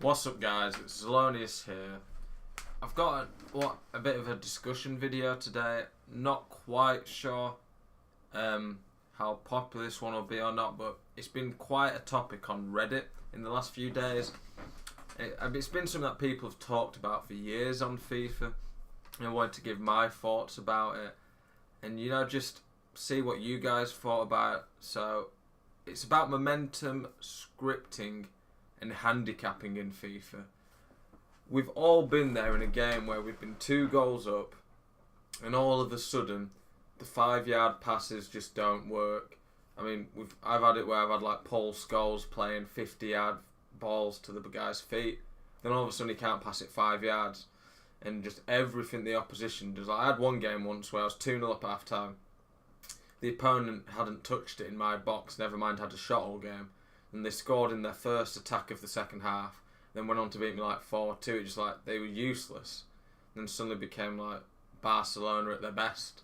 What's up, guys? It's Zelonius here. I've got a bit of a discussion video today. Not quite sure how popular this one will be or not, but it's been quite a topic on Reddit in the last few days. It's been something that people have talked about for years on FIFA, and I wanted to give my thoughts about it, and just see what you guys thought about it. So it's about momentum, scripting, and handicapping in FIFA. We've all been there in a game where we've been 2 goals up and all of a sudden the 5-yard passes just don't work. I mean, I've had it where I've had like Paul Scholes playing 50-yard balls to the guy's feet, then all of a sudden he can't pass it 5 yards, and just everything the opposition does. I had one game once where I was 2-0 up half time. The opponent hadn't touched it in my box, never mind had a shot all game, and they scored in their first attack of the second half, then went on to beat me like 4-2. It just like they were useless. Then suddenly became like Barcelona at their best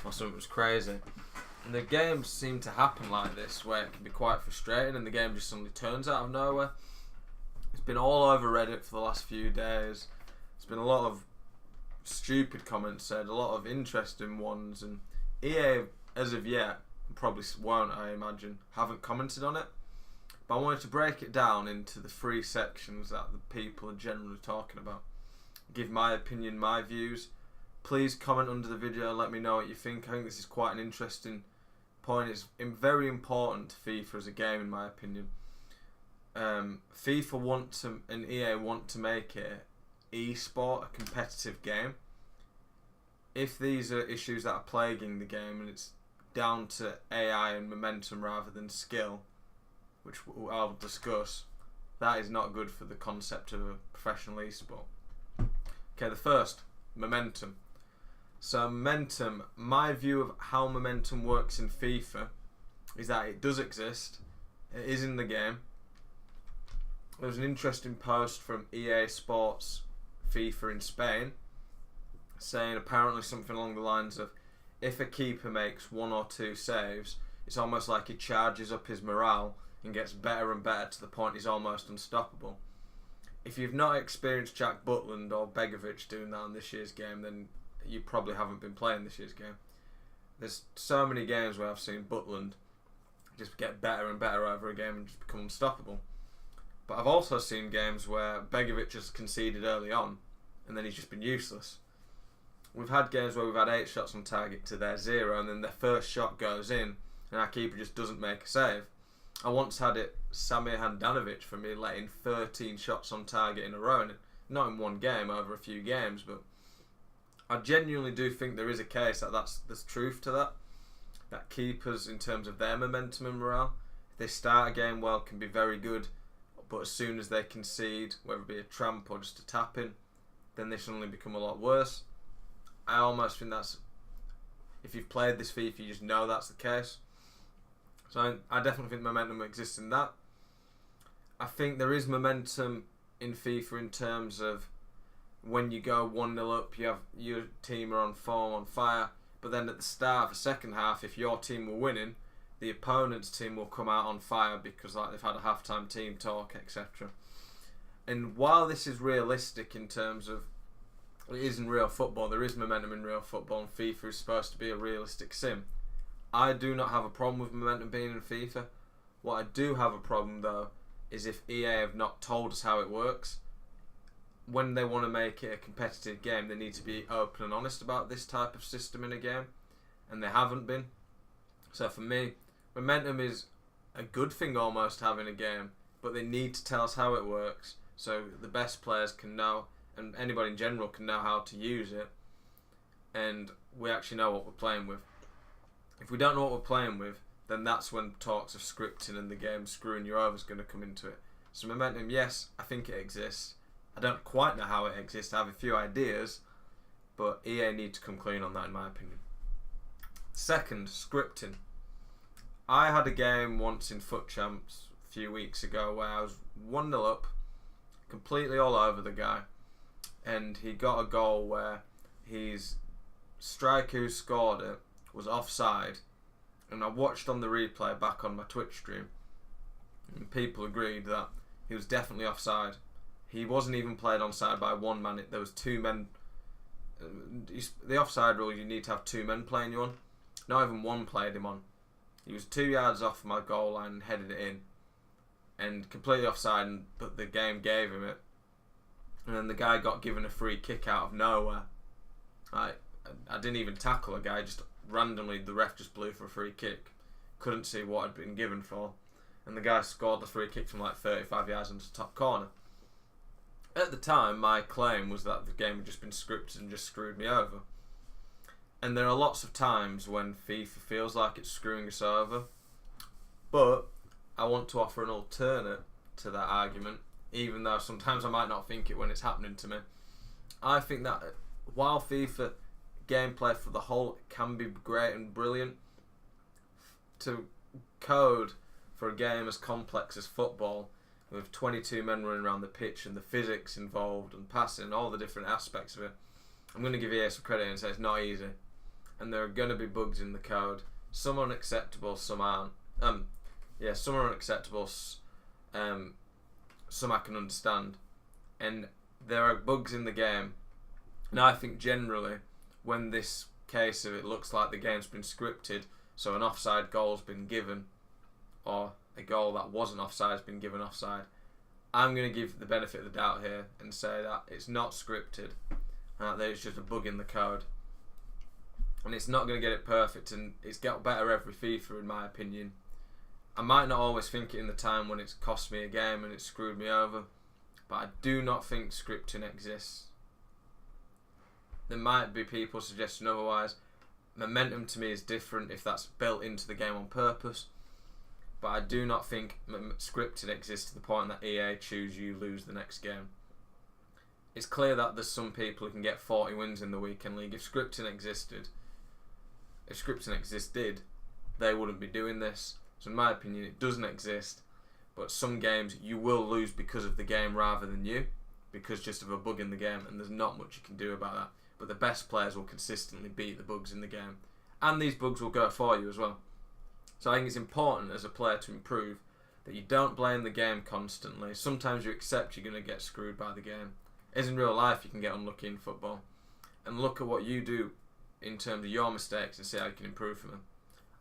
or something. It was crazy. And the games seem to happen like this, where it can be quite frustrating and the game just suddenly turns out of nowhere. It's been all over Reddit for the last few days. There's been a lot of stupid comments said, a lot of interesting ones, and EA as of yet, probably won't, I imagine, haven't commented on it. But I wanted to break it down into the 3 sections that the people are generally talking about. Give my opinion, my views. Please comment under the video, let me know what you think. I think this is quite an interesting point. It's very important to FIFA as a game, in my opinion. FIFA and EA want to make it e-sport, a competitive game. If these are issues that are plaguing the game and it's down to AI and momentum rather than skill, which I'll discuss, that is not good for the concept of a professional esport. Okay, the first, momentum. So momentum, my view of how momentum works in FIFA is that it does exist. It is in the game. There was an interesting post from EA Sports FIFA in Spain saying apparently something along the lines of, if a keeper makes 1 or 2 saves, it's almost like he charges up his morale and gets better and better to the point he's almost unstoppable. If you've not experienced Jack Butland or Begovic doing that in this year's game, then you probably haven't been playing this year's game. There's so many games where I've seen Butland just get better and better over a game and just become unstoppable. But I've also seen games where Begovic has conceded early on and then he's just been useless. We've had games where we've had 8 shots on target to their 0, and then their first shot goes in and our keeper just doesn't make a save. I once had it Samir Handanovic for me letting 13 shots on target in a row, and not in one game, over a few games, but I genuinely do think there is a case that there's truth to that. That keepers, in terms of their momentum and morale, if they start a game well, can be very good, but as soon as they concede, whether it be a tramp or just a tap-in, then they suddenly become a lot worse. I almost think that's, if you've played this FIFA, you just know that's the case. So I definitely think momentum exists in that. I think there is momentum in FIFA in terms of when you go 1-0 up, you have your team are on form, on fire, but then at the start of the second half, if your team were winning, the opponent's team will come out on fire because like they've had a halftime team talk, etc. And while this is realistic in terms of it is in real football, there is momentum in real football, and FIFA is supposed to be a realistic sim. I do not have a problem with momentum being in FIFA. What I do have a problem though is if EA have not told us how it works. When they want to make it a competitive game, they need to be open and honest about this type of system in a game, and they haven't been. So for me, momentum is a good thing almost to have in a game, but they need to tell us how it works so the best players can know, and anybody in general can know how to use it, and we actually know what we're playing with. If we don't know what we're playing with, then that's when talks of scripting and the game screwing you over is going to come into it. So momentum, yes, I think it exists. I don't quite know how it exists. I have a few ideas, but EA need to come clean on that, in my opinion. Second, scripting. I had a game once in Foot Champs a few weeks ago where I was 1-0 up, completely all over the guy, and he got a goal where his striker who scored it was offside, and I watched on the replay back on my Twitch stream, and people agreed that he was definitely offside. he wasn't even played onside by one man. There was two men. The offside rule, you need to have two men playing you on. Not even one played him on. He was 2 yards off my goal line and headed it in. And completely offside, but the game gave him it. And then the guy got given a free kick out of nowhere. I didn't even tackle a guy, just randomly the ref just blew for a free kick. Couldn't see what had been given for. And the guy scored the free kick from like 35 yards into the top corner. At the time, my claim was that the game had just been scripted and just screwed me over. And there are lots of times when FIFA feels like it's screwing us over. But I want to offer an alternate to that argument, even though sometimes I might not think it when it's happening to me. I think that while FIFA gameplay for the whole can be great and brilliant, to code for a game as complex as football, with 22 men running around the pitch and the physics involved and passing and all the different aspects of it, I'm going to give EA some credit and say it's not easy. And there are going to be bugs in the code. Some are unacceptable, some aren't. Some are unacceptable, some I can understand. And there are bugs in the game. And I think generally, when this case of it looks like the game's been scripted, so an offside goal's been given, or a goal that wasn't offside has been given offside, I'm going to give the benefit of the doubt here and say that it's not scripted, and that there's just a bug in the code. And it's not going to get it perfect, and it's got better every FIFA in my opinion. I might not always think it in the time when it's cost me a game and it's screwed me over, but I do not think scripting exists. There might be people suggesting otherwise. Momentum to me is different if that's built into the game on purpose, but I do not think scripting exists to the point that EA choose you lose the next game. It's clear that there's some people who can get 40 wins in the weekend league. If scripting existed, they wouldn't be doing this. So in my opinion, it doesn't exist. But some games you will lose because of the game rather than you, because just of a bug in the game, and there's not much you can do about that. But the best players will consistently beat the bugs in the game, and these bugs will go for you as well. So I think it's important as a player to improve that you don't blame the game constantly. Sometimes you accept you're going to get screwed by the game. As in real life, you can get unlucky in football. And look at what you do in terms of your mistakes and see how you can improve from them.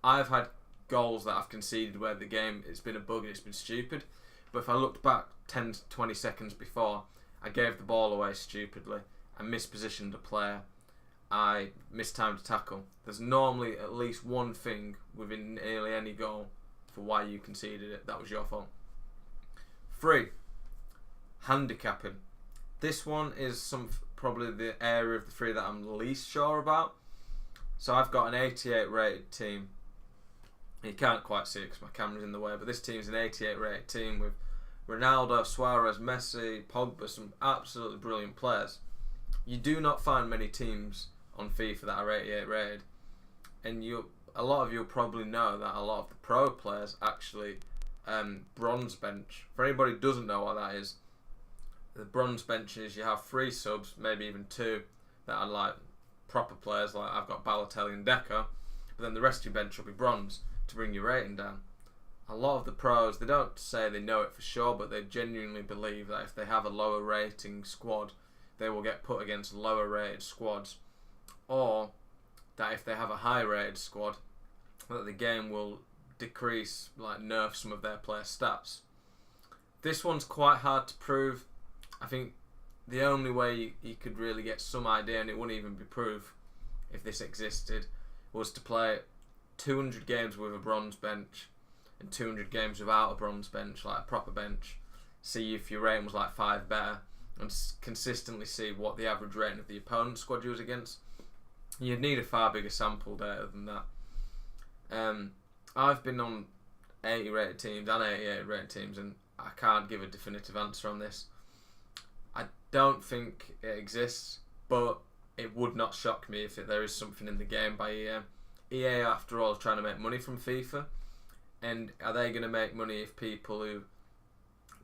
I've had goals that I've conceded where the game, it's been a bug and it's been stupid. But if I looked back 10 to 20 seconds before, I gave the ball away stupidly. I mispositioned a player. I mistimed a tackle. There's normally at least one thing within nearly any goal for why you conceded it. That was your fault. 3. Handicapping. This one is probably the area of the 3 that I'm least sure about. So I've got an 88 rated team. You can't quite see it because my camera's in the way, but this team's an 88 rated team with Ronaldo, Suarez, Messi, Pogba, some absolutely brilliant players. You do not find many teams on FIFA that are 88 rated, and a lot of you will probably know that a lot of the pro players actually bronze bench. For anybody who doesn't know what that is, the bronze bench is you have 3 subs, maybe even 2, that are like proper players, like I've got Balotelli and Deco, but then the rest of your bench will be bronze to bring your rating down. A lot of the pros, they don't say they know it for sure, but they genuinely believe that if they have a lower rating squad, they will get put against lower rated squads, or that if they have a high rated squad, that the game will decrease, like nerf some of their player stats. This one's quite hard to prove. I think the only way you could really get some idea, and it wouldn't even be proof if this existed, was to play 200 games with a bronze bench and 200 games without a bronze bench, like a proper bench. See if your rating was like 5 better, and consistently see what the average rating of the opponent squad you was against. You'd need a far bigger sample data than that. I've been on 80 rated teams and 88 rated teams, and I can't give a definitive answer on this. I don't think it exists, but it would not shock me if there is something in the game by EA. EA, after all, is trying to make money from FIFA, and are they going to make money if people who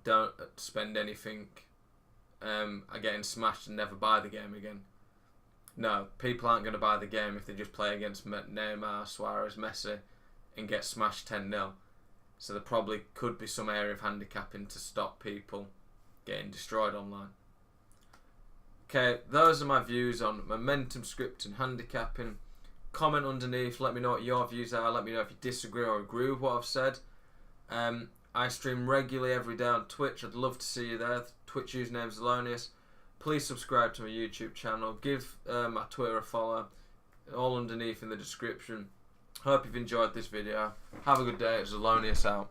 don't spend anything are getting smashed and never buy the game again? No, people aren't going to buy the game if they just play against Neymar, Suarez, Messi and get smashed 10-0. So there probably could be some area of handicapping to stop people getting destroyed online. Okay, those are my views on momentum script and handicapping. Comment underneath, let me know what your views are, let me know if you disagree or agree with what I've said. I stream regularly every day on Twitch, I'd love to see you there. Twitch username is Zelonius. Please subscribe to my YouTube channel, give my Twitter a follow, all underneath in the description. Hope you've enjoyed this video. Have a good day, it's Zelonius out.